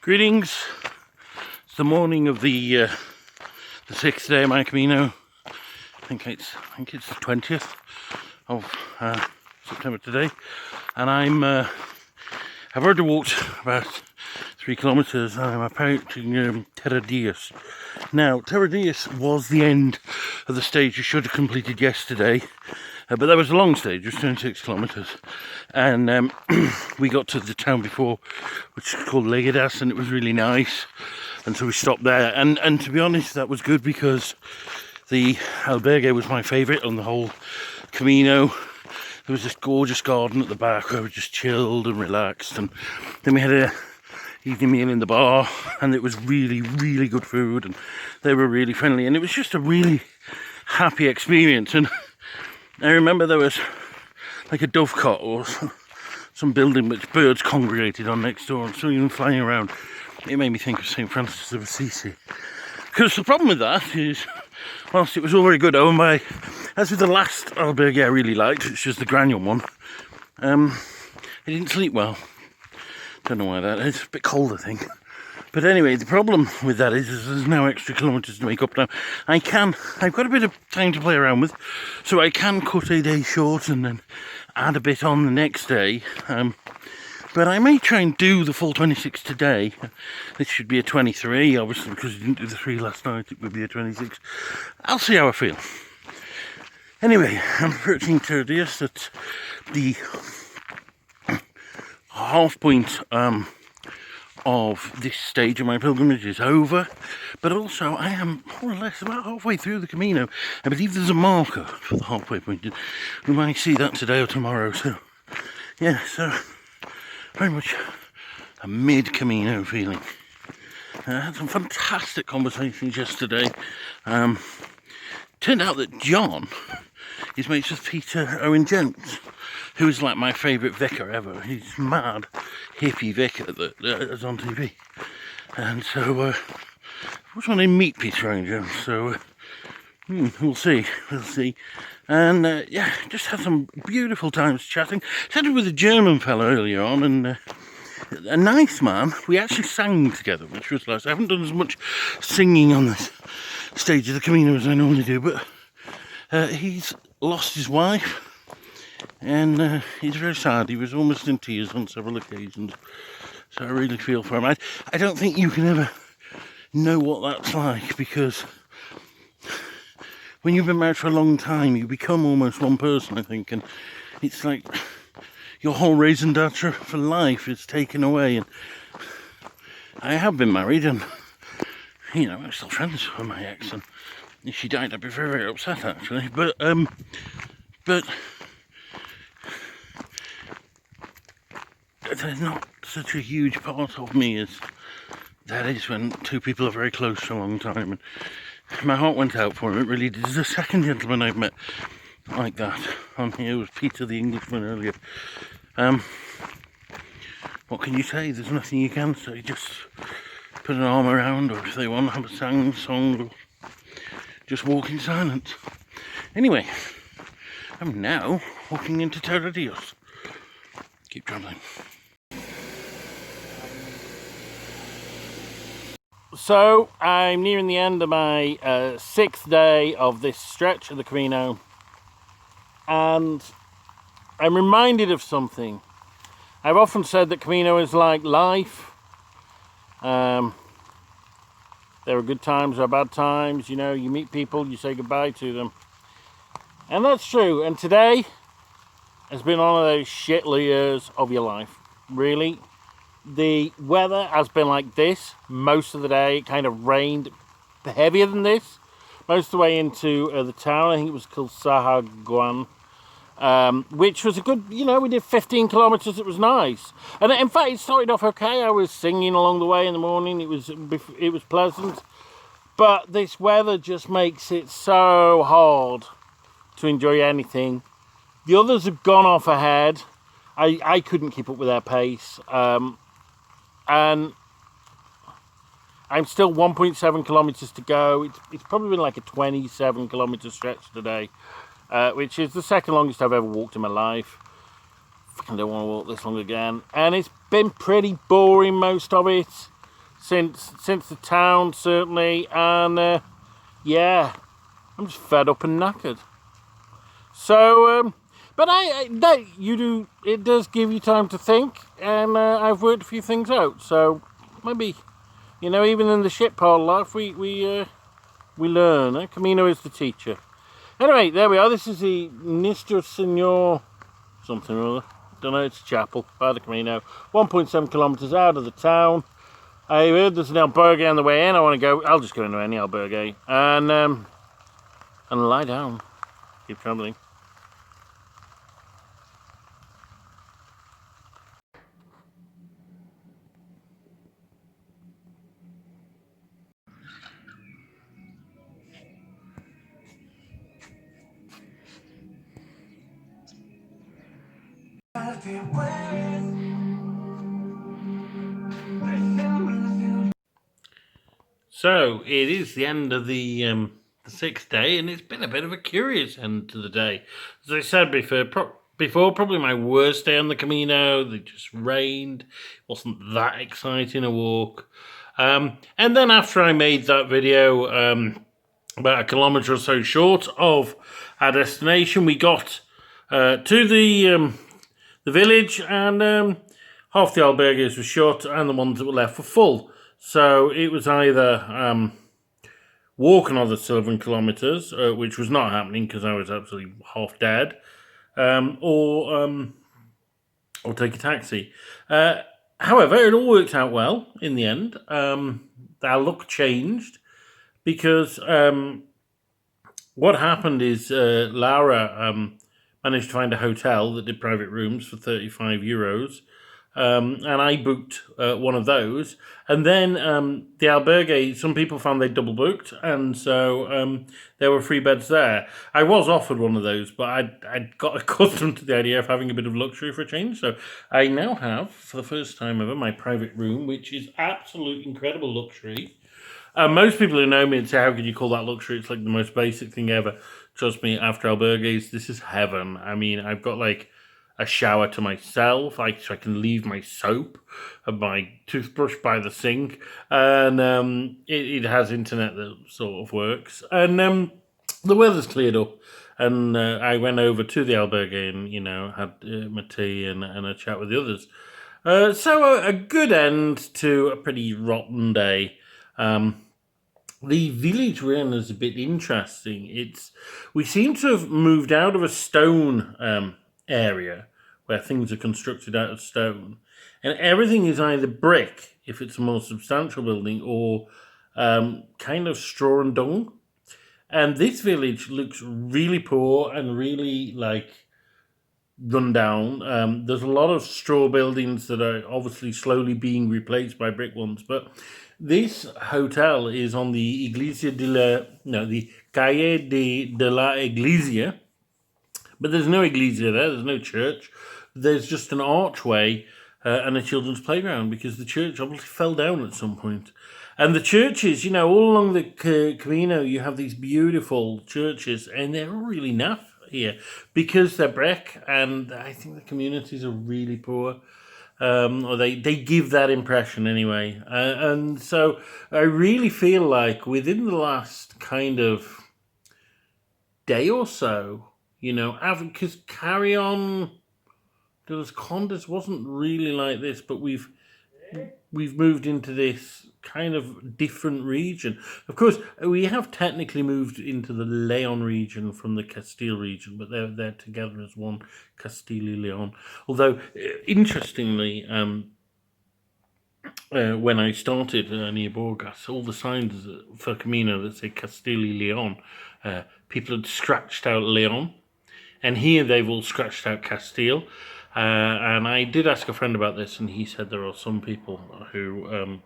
Greetings. It's the morning of the 6th day of my Camino. I think it's the 20th of September today, and I've already walked about 3 kilometers. I'm approaching Ledigos. Now, Ledigos was the end of the stage you should have completed yesterday, but that was a long stage. It was 26 kilometers, and we got to the town before, which is called Ledigos, and it was really nice. And so we stopped there, and to be honest, that was good because the albergue was my favourite on the whole Camino. There was this gorgeous garden at the back where we just chilled and relaxed, and then we had a evening meal in the bar, and it was really, really good food, and they were really friendly, and it was just a really happy experience. And I remember there was like a dovecot or some building which birds congregated on next door, and so even flying around, it made me think of St. Francis of Assisi. Because the problem with that is, whilst it was all very good, as with the last albergue I really liked, which was the Granion one, I didn't sleep well. Don't know why that is. It's a bit cold, I think. But anyway, the problem with that is there's now extra kilometres to make up now. I've got a bit of time to play around with, so I can cut a day short and then add a bit on the next day. But I may try and do the full 26 today. This should be a 23, obviously, because I didn't do the 3 last night. It would be a 26. I'll see how I feel. Anyway, I'm approaching Ledigos at the half point of this stage of my pilgrimage is over, but also I am more or less about halfway through the Camino. I believe there's a marker for the halfway point. We might see that today or tomorrow. So yeah, so very much a mid-Camino feeling. I had some fantastic conversations yesterday. Turned out that John is mates with Peter Owen Jones, who is like my favourite vicar ever. He's mad hippie vicar that's on TV. And so I was want to meet Peter Owen Jones, so we'll see. And yeah, just had some beautiful times chatting. Chatted with a German fellow earlier on, and a nice man. We actually sang together, which was nice. I haven't done as much singing on this stage of the Camino as I normally do, but he's lost his wife, and he's very sad. He was almost in tears on several occasions, so I really feel for him. I don't think you can ever know what that's like, because when you've been married for a long time, you become almost one person, I think, and it's like your whole raison d'etre for life is taken away. And I have been married, and you know, I'm still friends with my ex, and if she died, I'd be very, very upset, actually. But there's not such a huge part of me as that is when two people are very close for a long time. And my heart went out for him. It really did. There's a second gentleman I've met like that on here. It was Peter the Englishman earlier. What can you say? There's nothing you can say. Just put an arm around, or if they want to have a song, or just walk in silence. Anyway, I'm now walking into Ledigos. Keep travelling. So I'm nearing the end of my 6th day of this stretch of the Camino, and I'm reminded of something. I've often said that Camino is like life. There are good times, there are bad times. You know, you meet people, you say goodbye to them, and that's true. And today has been one of those shit years of your life, really. The weather has been like this most of the day. It kind of rained heavier than this most of the way into the town. I think it was called Sahaguan, which was a good, you know, we did 15 kilometers. It was nice, and in fact it started off okay. I was singing along the way in the morning. It was pleasant, but this weather just makes it so hard to enjoy anything. The others have gone off ahead. I couldn't keep up with their pace, and I'm still 1.7 kilometers to go. It's probably been like a 27 kilometer stretch today, which is the second longest I've ever walked in my life. I don't want to walk this long again, and it's been pretty boring, most of it. since the town, certainly, and yeah, I'm just fed up and knackered. So, but it does give you time to think, and I've worked a few things out. So maybe, even in the shit pile life, we learn. Camino is the teacher. Anyway, there we are. This is the Nuestra Senor something or other. Don't know. It's a chapel by the Camino. 1.7 kilometers out of the town. I heard there's an albergue on the way in. I want to go. I'll just go into any albergue and lie down. Keep traveling. So it is the end of the 6th day, and it's been a bit of a curious end to the day. As I said before, probably my worst day on the Camino. It just rained. It wasn't that exciting a walk. And then after I made that video, about a kilometre or so short of our destination, we got to the village, and half the albergues were shut, and the ones that were left were full. So it was either walk another 7 kilometres, which was not happening because I was absolutely half dead, or take a taxi. However, it all worked out well in the end. Our luck changed because what happened is Laura managed to find a hotel that did private rooms for €35. And I booked one of those, and then the albergue, some people found they double booked, and so there were free beds there. I was offered one of those, but I'd got accustomed to the idea of having a bit of luxury for a change, so I now have, for the first time ever, my private room, which is absolute incredible luxury. Most people who know me would say, how could you call that luxury? It's like the most basic thing ever. Trust me, after albergues, this is heaven. I mean, I've got like a shower to myself, so I can leave my soap and my toothbrush by the sink, and it has internet that sort of works, and the weather's cleared up, and I went over to the albergue and had my tea and a chat with the others. So a good end to a pretty rotten day. The village we're in is a bit interesting. We seem to have moved out of a stone area where things are constructed out of stone, and everything is either brick if it's a more substantial building, or kind of straw and dung. And this village looks really poor and really run down. There's a lot of straw buildings that are obviously slowly being replaced by brick ones, but this hotel is on the the Calle de la Iglesia, but there's no iglesia there, there's no church. There's just an archway and a children's playground, because the church obviously fell down at some point. And the churches, all along the Camino, you have these beautiful churches, and they're really naff here because they're brick, and I think the communities are really poor. Or they give that impression anyway. And so I really feel like within the last kind of day or so, because Carry On de los Condes wasn't really like this, but we've moved into this kind of different region. Of course, we have technically moved into the Leon region from the Castile region, but they're together as one, Castile y Leon. Although, interestingly, when I started near Borgas, all the signs for Camino that say Castile y Leon, people had scratched out Leon, and here they've all scratched out Castile. And I did ask a friend about this, and he said there are some people who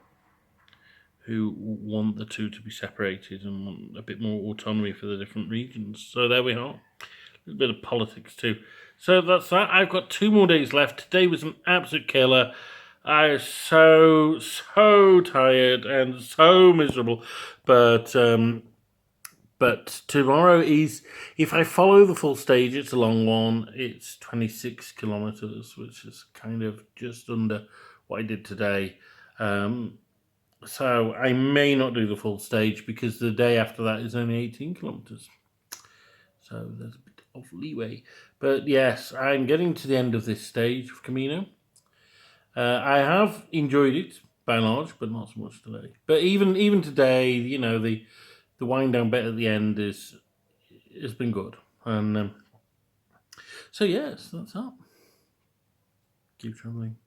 want the two to be separated and want a bit more autonomy for the different regions. So there we are. A little bit of politics too. So that's that. I've got 2 more days left. Today was an absolute killer. I was so tired and so miserable. But tomorrow is, if I follow the full stage, it's a long one. It's 26 kilometers, which is kind of just under what I did today. So I may not do the full stage because the day after that is only 18 kilometres. So there's a bit of leeway. But yes, I'm getting to the end of this stage of Camino. I have enjoyed it by and large, but not so much today. But even today, you know, the wind down bit at the end has been good. And so yes, that's up. Keep travelling.